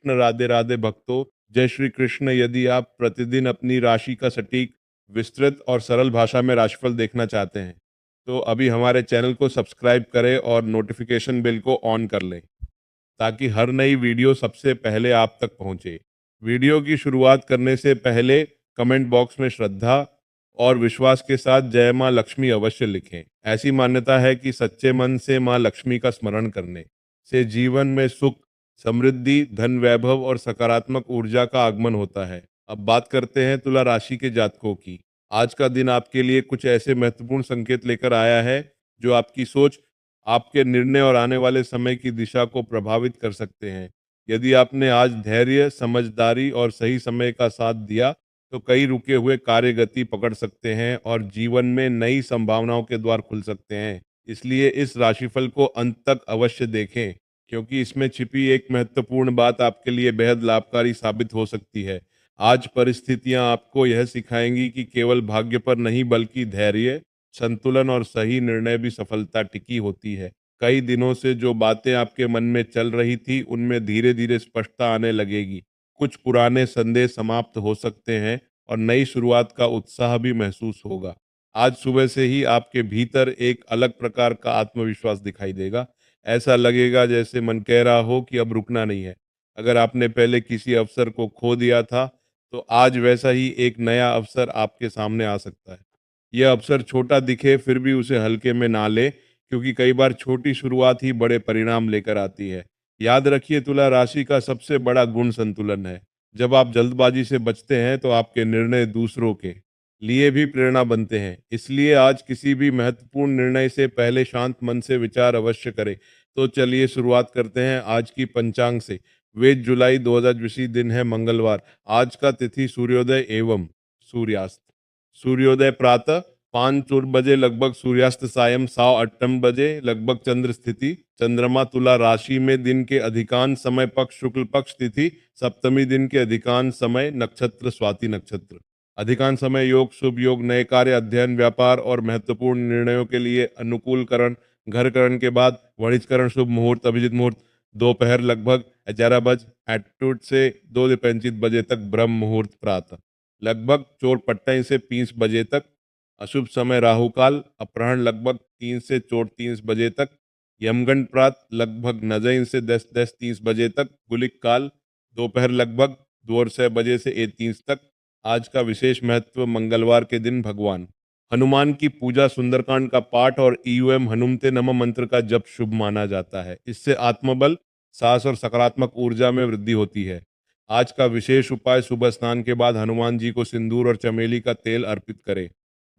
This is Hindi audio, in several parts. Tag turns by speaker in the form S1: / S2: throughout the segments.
S1: कृष्ण राधे राधे भक्तों, जय श्री कृष्ण। यदि आप प्रतिदिन अपनी राशि का सटीक, विस्तृत और सरल भाषा में राशिफल देखना चाहते हैं तो अभी हमारे चैनल को सब्सक्राइब करें और नोटिफिकेशन बेल को ऑन कर लें ताकि हर नई वीडियो सबसे पहले आप तक पहुंचे। वीडियो की शुरुआत करने से पहले कमेंट बॉक्स में श्रद्धा और विश्वास के साथ जय मां लक्ष्मी अवश्य लिखें। ऐसी मान्यता है कि सच्चे मन से मां लक्ष्मी का स्मरण करने से जीवन में सुख, समृद्धि, धन, वैभव और सकारात्मक ऊर्जा का आगमन होता है। अब बात करते हैं तुला राशि के जातकों की। आज का दिन आपके लिए कुछ ऐसे महत्वपूर्ण संकेत लेकर आया है जो आपकी सोच, आपके निर्णय और आने वाले समय की दिशा को प्रभावित कर सकते हैं। यदि आपने आज धैर्य, समझदारी और सही समय का साथ दिया तो कई रुके हुए कार्य गति पकड़ सकते हैं और जीवन में नई संभावनाओं के द्वार खुल सकते हैं। इसलिए इस राशिफल को अंत तक अवश्य देखें क्योंकि इसमें छिपी एक महत्वपूर्ण बात आपके लिए बेहद लाभकारी साबित हो सकती है। आज परिस्थितियां आपको यह सिखाएंगी कि केवल भाग्य पर नहीं बल्कि धैर्य, संतुलन और सही निर्णय भी सफलता टिकी होती है। कई दिनों से जो बातें आपके मन में चल रही थी उनमें धीरे धीरे स्पष्टता आने लगेगी। कुछ पुराने संदेह समाप्त हो सकते हैं और नई शुरुआत का उत्साह भी महसूस होगा। आज सुबह से ही आपके भीतर एक अलग प्रकार का आत्मविश्वास दिखाई देगा। ऐसा लगेगा जैसे मन कह रहा हो कि अब रुकना नहीं है। अगर आपने पहले किसी अवसर को खो दिया था तो आज वैसा ही एक नया अवसर आपके सामने आ सकता है। यह अवसर छोटा दिखे फिर भी उसे हल्के में ना ले क्योंकि कई बार छोटी शुरुआत ही बड़े परिणाम लेकर आती है। याद रखिए तुला राशि का सबसे बड़ा गुण संतुलन है। जब आप जल्दबाजी से बचते हैं तो आपके निर्णय दूसरों के लिए भी प्रेरणा बनते हैं। इसलिए आज किसी भी महत्वपूर्ण निर्णय से पहले शांत मन से विचार अवश्य करें। तो चलिए शुरुआत करते हैं आज की पंचांग से। 20 जुलाई 2020 दिन है मंगलवार। आज का तिथि सूर्योदय एवं सूर्यास्त। सूर्योदय प्रातः 5 बजे लगभग, सूर्यास्त सायं 6:58 बजे लगभग। चंद्र स्थिति चंद्रमा तुला राशि में, दिन के अधिकांश समय पक्ष शुक्ल पक्ष, तिथि सप्तमी, दिन के अधिकांश समय नक्षत्र स्वाति नक्षत्र। अधिकांश समय योग, शुभ योग, नए कार्य, अध्ययन, व्यापार और महत्वपूर्ण निर्णयों के लिए अनुकूलकरण। घरकरण के बाद वणिजकरण शुभ मुहूर्त, अभिजित मुहूर्त दोपहर लगभग 11 बज एट्टूट से 2:35 बजे तक। ब्रह्म मुहूर्त प्रातः लगभग चोर पट्टाई से 20 बजे तक। अशुभ समय राहु काल अपराह्न लगभग 3 से चोर 3 बजे तक। यमगंड प्रात लगभग 9 से 10:30 बजे तक। गुलिक काल दोपहर लगभग 2:06 बजे से 1:30 तक। आज का विशेष महत्व, मंगलवार के दिन भगवान हनुमान की पूजा, सुंदरकांड का पाठ और ईयूएम हनुमते नमः मंत्र का जप शुभ माना जाता है। इससे आत्मबल, साहस और सकारात्मक ऊर्जा में वृद्धि होती है। आज का विशेष उपाय, सुबह स्नान के बाद हनुमान जी को सिंदूर और चमेली का तेल अर्पित करें।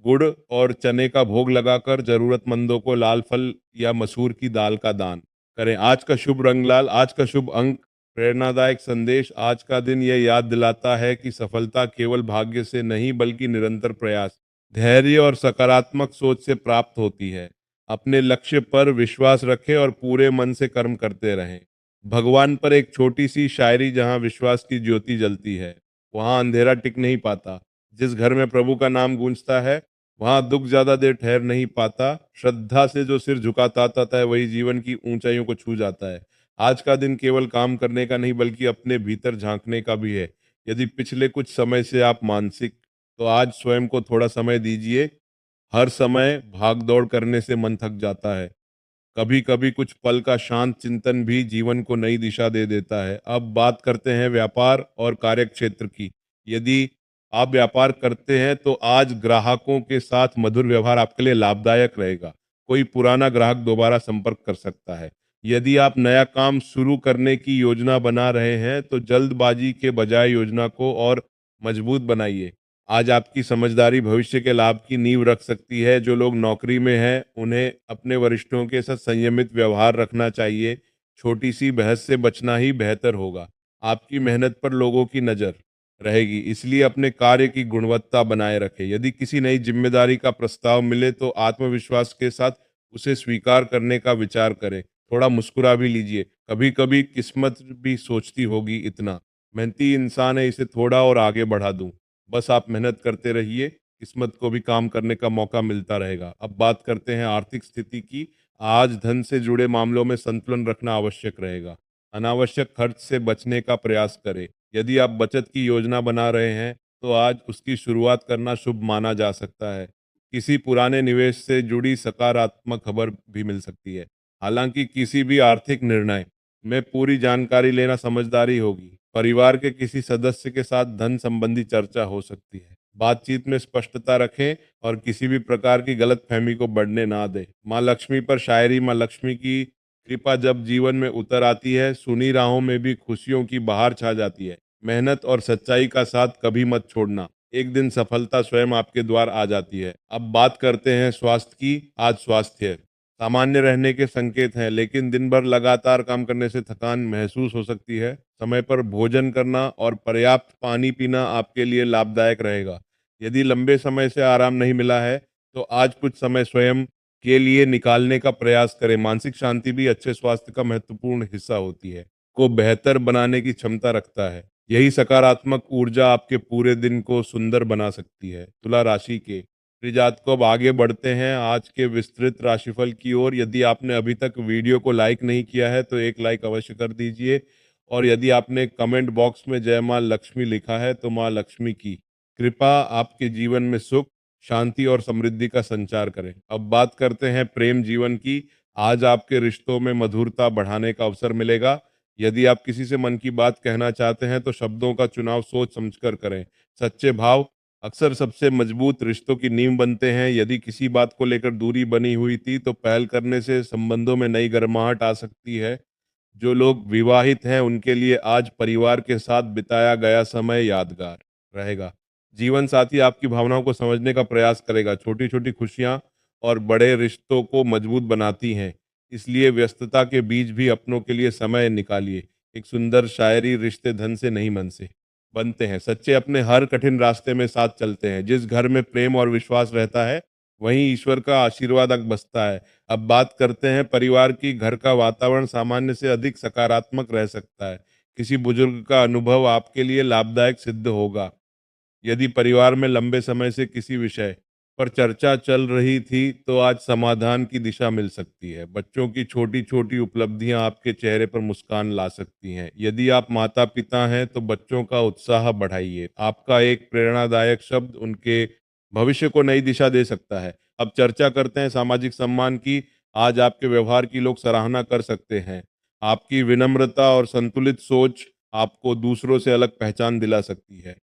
S1: गुड़ और चने का भोग लगाकर जरूरतमंदों को लाल फल या मसूर की दाल का दान करें। आज का शुभ रंग लाल। आज का शुभ अंक। प्रेरणादायक संदेश, आज का दिन यह याद दिलाता है कि सफलता केवल भाग्य से नहीं बल्कि निरंतर प्रयास, धैर्य और सकारात्मक सोच से प्राप्त होती है। अपने लक्ष्य पर विश्वास रखें और पूरे मन से कर्म करते रहें। भगवान पर एक छोटी सी शायरी, जहां विश्वास की ज्योति जलती है वहां अंधेरा टिक नहीं पाता। जिस घर में प्रभु का नाम गूंजता है वहां दुख ज्यादा देर ठहर नहीं पाता। श्रद्धा से जो सिर झुकाता आता है वही जीवन की ऊंचाइयों को छू जाता है। आज का दिन केवल काम करने का नहीं बल्कि अपने भीतर झांकने का भी है। यदि पिछले कुछ समय से आप मानसिक, तो आज स्वयं को थोड़ा समय दीजिए। हर समय भाग दौड़ करने से मन थक जाता है। कभी कभी कुछ पल का शांत चिंतन भी जीवन को नई दिशा दे देता है। अब बात करते हैं व्यापार और कार्य क्षेत्र की। यदि आप व्यापार करते हैं तो आज ग्राहकों के साथ मधुर व्यवहार आपके लिए लाभदायक रहेगा। कोई पुराना ग्राहक दोबारा संपर्क कर सकता है। यदि आप नया काम शुरू करने की योजना बना रहे हैं तो जल्दबाजी के बजाय योजना को और मजबूत बनाइए। आज आपकी समझदारी भविष्य के लाभ की नींव रख सकती है। जो लोग नौकरी में हैं उन्हें अपने वरिष्ठों के साथ संयमित व्यवहार रखना चाहिए। छोटी सी बहस से बचना ही बेहतर होगा। आपकी मेहनत पर लोगों की नज़र रहेगी, इसलिए अपने कार्य की गुणवत्ता बनाए रखें। यदि किसी नई जिम्मेदारी का प्रस्ताव मिले तो आत्मविश्वास के साथ उसे स्वीकार करने का विचार करें। थोड़ा मुस्कुरा भी लीजिए। कभी कभी किस्मत भी सोचती होगी, इतना मेहनती इंसान है, इसे थोड़ा और आगे बढ़ा दूं। बस आप मेहनत करते रहिए, किस्मत को भी काम करने का मौका मिलता रहेगा। अब बात करते हैं आर्थिक स्थिति की। आज धन से जुड़े मामलों में संतुलन रखना आवश्यक रहेगा। अनावश्यक खर्च से बचने का प्रयास करें। यदि आप बचत की योजना बना रहे हैं, तो आज उसकी शुरुआत करना शुभ माना जा सकता है। किसी पुराने निवेश से जुड़ी सकारात्मक खबर भी मिल सकती है। हालांकि किसी भी आर्थिक निर्णय में पूरी जानकारी लेना समझदारी होगी। परिवार के किसी सदस्य के साथ धन संबंधी चर्चा हो सकती है। बातचीत में स्पष्टता रखें और किसी भी प्रकार की गलतफहमी को बढ़ने ना दें। माँ लक्ष्मी पर शायरी। माँ लक्ष्मी की कृपा जब जीवन में उतर आती है, सुनी राहों में भी खुशियों की बहार छा जाती है। मेहनत और सच्चाई का साथ कभी मत छोड़ना, एक दिन सफलता स्वयं आपके द्वार आ जाती है। अब बात करते हैं स्वास्थ्य की। आज स्वास्थ्य सामान्य रहने के संकेत हैं, लेकिन दिन भर लगातार काम करने से थकान महसूस हो सकती है। समय पर भोजन करना और पर्याप्त पानी पीना आपके लिए लाभदायक रहेगा। यदि लंबे समय से आराम नहीं मिला है, तो आज कुछ समय स्वयं के लिए निकालने का प्रयास करें। मानसिक शांति भी अच्छे स्वास्थ्य का महत्वपूर्ण हिस्सा होती है, को बेहतर बनाने की क्षमता रखता है। यही सकारात्मक ऊर्जा आपके पूरे दिन को सुंदर बना सकती है। तुला राशि के जातक को अब आगे बढ़ते हैं आज के विस्तृत राशिफल की ओर। यदि आपने अभी तक वीडियो को लाइक नहीं किया है, तो एक लाइक अवश्य कर दीजिए। और यदि आपने कमेंट बॉक्स में जय माँ लक्ष्मी लिखा है, तो माँ लक्ष्मी की कृपा आपके जीवन में सुख, शांति और समृद्धि का संचार करें। अब बात करते हैं प्रेम जीवन की। आज आपके रिश्तों में मधुरता बढ़ाने का अवसर मिलेगा। यदि आप किसी से मन की बात कहना चाहते हैं, तो शब्दों का चुनाव सोच समझकर करें। सच्चे भाव अक्सर सबसे मजबूत रिश्तों की नींव बनते हैं। यदि किसी बात को लेकर दूरी बनी हुई थी, तो पहल करने से संबंधों में नई गर्माहट आ सकती है। जो लोग विवाहित हैं, उनके लिए आज परिवार के साथ बिताया गया समय यादगार रहेगा। जीवन साथी आपकी भावनाओं को समझने का प्रयास करेगा। छोटी छोटी खुशियां और बड़े रिश्तों को मजबूत बनाती हैं। इसलिए व्यस्तता के बीच भी अपनों के लिए समय निकालिए। एक सुंदर शायरी, रिश्ते धन से नहीं मन से बनते हैं, सच्चे अपने हर कठिन रास्ते में साथ चलते हैं। जिस घर में प्रेम और विश्वास रहता है, वहीं ईश्वर का आशीर्वाद बसता है। अब बात करते हैं परिवार की। घर का वातावरण सामान्य से अधिक सकारात्मक रह सकता है। किसी बुजुर्ग का अनुभव आपके लिए लाभदायक सिद्ध होगा। यदि परिवार में लंबे समय से किसी विषय पर चर्चा चल रही थी, तो आज समाधान की दिशा मिल सकती है। बच्चों की छोटी छोटी उपलब्धियां आपके चेहरे पर मुस्कान ला सकती हैं। यदि आप माता पिता हैं, तो बच्चों का उत्साह बढ़ाइए। आपका एक प्रेरणादायक शब्द उनके भविष्य को नई दिशा दे सकता है। अब चर्चा करते हैं सामाजिक सम्मान की। आज आपके व्यवहार की लोग सराहना कर सकते हैं। आपकी विनम्रता और संतुलित सोच आपको दूसरों से अलग पहचान दिला सकती है।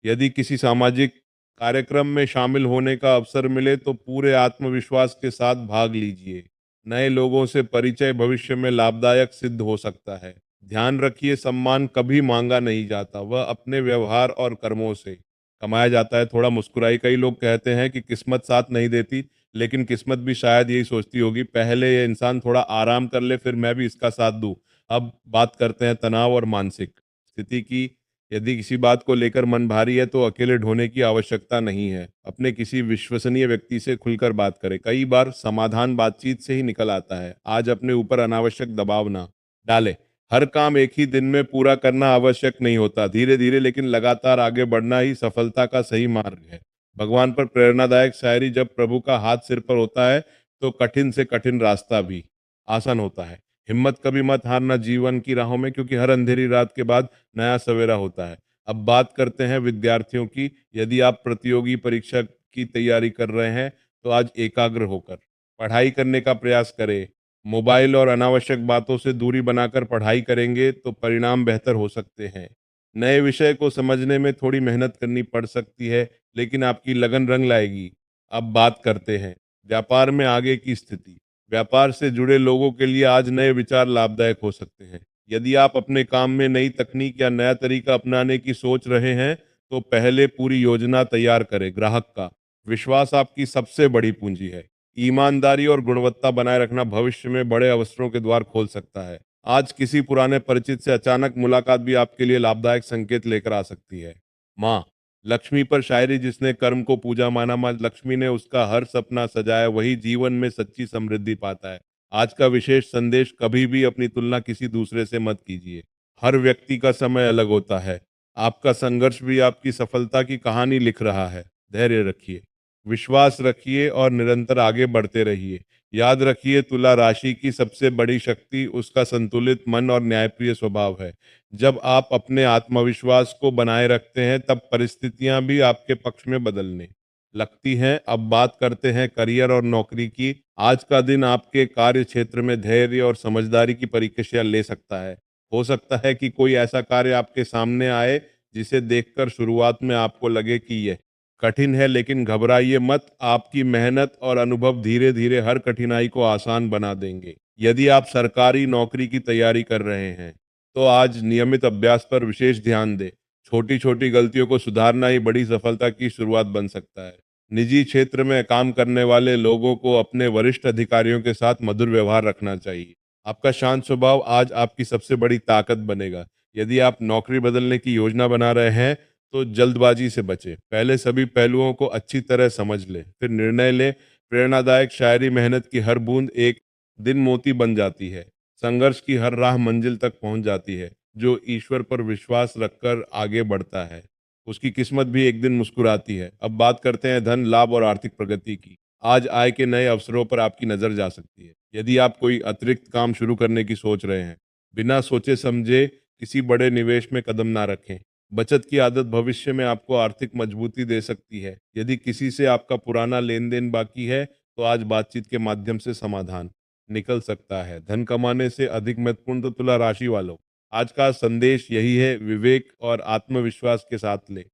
S1: यदि किसी सामाजिक कार्यक्रम में शामिल होने का अवसर मिले, तो पूरे आत्मविश्वास के साथ भाग लीजिए। नए लोगों से परिचय भविष्य में लाभदायक सिद्ध हो सकता है। ध्यान रखिए, सम्मान कभी मांगा नहीं जाता, वह अपने व्यवहार और कर्मों से कमाया जाता है। थोड़ा मुस्कुराई। कई लोग कहते हैं कि किस्मत साथ नहीं देती, लेकिन किस्मत भी शायद यही सोचती होगी, पहले ये इंसान थोड़ा आराम कर ले, फिर मैं भी इसका साथ दूं। अब बात करते हैं तनाव और मानसिक स्थिति की। यदि किसी बात को लेकर मन भारी है, तो अकेले ढोने की आवश्यकता नहीं है। अपने किसी विश्वसनीय व्यक्ति से खुलकर बात करें। कई बार समाधान बातचीत से ही निकल आता है। आज अपने ऊपर अनावश्यक दबाव ना डालें। हर काम एक ही दिन में पूरा करना आवश्यक नहीं होता। धीरे धीरे लेकिन लगातार आगे बढ़ना ही सफलता का सही मार्ग है। भगवान पर प्रेरणादायक शायरी। जब प्रभु का हाथ सिर पर होता है, तो कठिन से कठिन रास्ता भी आसान होता है। हिम्मत कभी मत हारना जीवन की राहों में, क्योंकि हर अंधेरी रात के बाद नया सवेरा होता है। अब बात करते हैं विद्यार्थियों की। यदि आप प्रतियोगी परीक्षा की तैयारी कर रहे हैं, तो आज एकाग्र होकर पढ़ाई करने का प्रयास करें। मोबाइल और अनावश्यक बातों से दूरी बनाकर पढ़ाई करेंगे, तो परिणाम बेहतर हो सकते हैं। नए विषय को समझने में थोड़ी मेहनत करनी पड़ सकती है, लेकिन आपकी लगन रंग लाएगी। अब बात करते हैं व्यापार में आगे की स्थिति। व्यापार से जुड़े लोगों के लिए आज नए विचार लाभदायक हो सकते हैं। यदि आप अपने काम में नई तकनीक या नया तरीका अपनाने की सोच रहे हैं, तो पहले पूरी योजना तैयार करें। ग्राहक का विश्वास आपकी सबसे बड़ी पूंजी है। ईमानदारी और गुणवत्ता बनाए रखना भविष्य में बड़े अवसरों के द्वार खोल सकता है। आज किसी पुराने परिचित से अचानक मुलाकात भी आपके लिए लाभदायक संकेत लेकर आ सकती है। माँ लक्ष्मी पर शायरी। जिसने कर्म को पूजा माना, माँ लक्ष्मी ने उसका हर सपना सजाया, वही जीवन में सच्ची समृद्धि पाता है। आज का विशेष संदेश, कभी भी अपनी तुलना किसी दूसरे से मत कीजिए। हर व्यक्ति का समय अलग होता है। आपका संघर्ष भी आपकी सफलता की कहानी लिख रहा है। धैर्य रखिए, विश्वास रखिए और निरंतर आगे बढ़ते रहिए। याद रखिए, तुला राशि की सबसे बड़ी शक्ति उसका संतुलित मन और न्यायप्रिय स्वभाव है। जब आप अपने आत्मविश्वास को बनाए रखते हैं, तब परिस्थितियां भी आपके पक्ष में बदलने लगती हैं। अब बात करते हैं करियर और नौकरी की। आज का दिन आपके कार्य क्षेत्र में धैर्य और समझदारी की परीक्षा ले सकता है। हो सकता है कि कोई ऐसा कार्य आपके सामने आए जिसे देखकर शुरुआत में आपको लगे कि यह कठिन है, लेकिन घबराइए मत। आपकी मेहनत और अनुभव धीरे धीरे हर कठिनाई को आसान बना देंगे। यदि आप सरकारी नौकरी की तैयारी कर रहे हैं, तो आज नियमित अभ्यास पर विशेष ध्यान दें। छोटी छोटी गलतियों को सुधारना ही बड़ी सफलता की शुरुआत बन सकता है। निजी क्षेत्र में काम करने वाले लोगों को अपने वरिष्ठ अधिकारियों के साथ मधुर व्यवहार रखना चाहिए। आपका शांत स्वभाव आज आपकी सबसे बड़ी ताकत बनेगा। यदि आप नौकरी बदलने की योजना बना रहे हैं, तो जल्दबाजी से बचें। पहले सभी पहलुओं को अच्छी तरह समझ लें, फिर निर्णय लें। प्रेरणादायक शायरी, मेहनत की हर बूंद एक दिन मोती बन जाती है। संघर्ष की हर राह मंजिल तक पहुंच जाती है। जो ईश्वर पर विश्वास रखकर आगे बढ़ता है, उसकी किस्मत भी एक दिन मुस्कुराती है। अब बात करते हैं धन लाभ और आर्थिक प्रगति की। आज आय के नए अवसरों पर आपकी नज़र जा सकती है। यदि आप कोई अतिरिक्त काम शुरू करने की सोच रहे हैं, बिना सोचे समझे किसी बड़े निवेश में कदम ना रखें। बचत की आदत भविष्य में आपको आर्थिक मजबूती दे सकती है। यदि किसी से आपका पुराना लेन देन बाकी है, तो आज बातचीत के माध्यम से समाधान निकल सकता है। धन कमाने से अधिक महत्वपूर्ण तो तुला राशि वालों, आज का संदेश यही है, विवेक और आत्मविश्वास के साथ ले।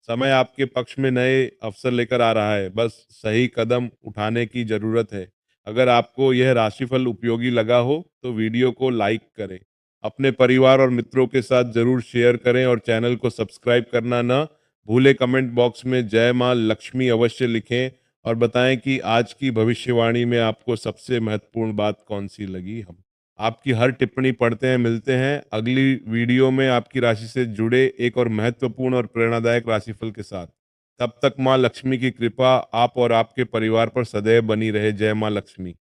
S1: समय आपके पक्ष में नए अवसर लेकर आ रहा है, बस सही कदम उठाने की जरूरत है। अगर आपको यह राशिफल उपयोगी लगा हो, तो वीडियो को लाइक करें, अपने परिवार और मित्रों के साथ जरूर शेयर करें और चैनल को सब्सक्राइब करना ना भूलें। कमेंट बॉक्स में जय मां लक्ष्मी अवश्य लिखें और बताएं कि आज की भविष्यवाणी में आपको सबसे महत्वपूर्ण बात कौन सी लगी। हम आपकी हर टिप्पणी पढ़ते हैं। मिलते हैं अगली वीडियो में आपकी राशि से जुड़े एक और महत्वपूर्ण और प्रेरणादायक राशिफल के साथ। तब तक मां लक्ष्मी की कृपा आप और आपके परिवार पर सदैव बनी रहे। जय मां लक्ष्मी।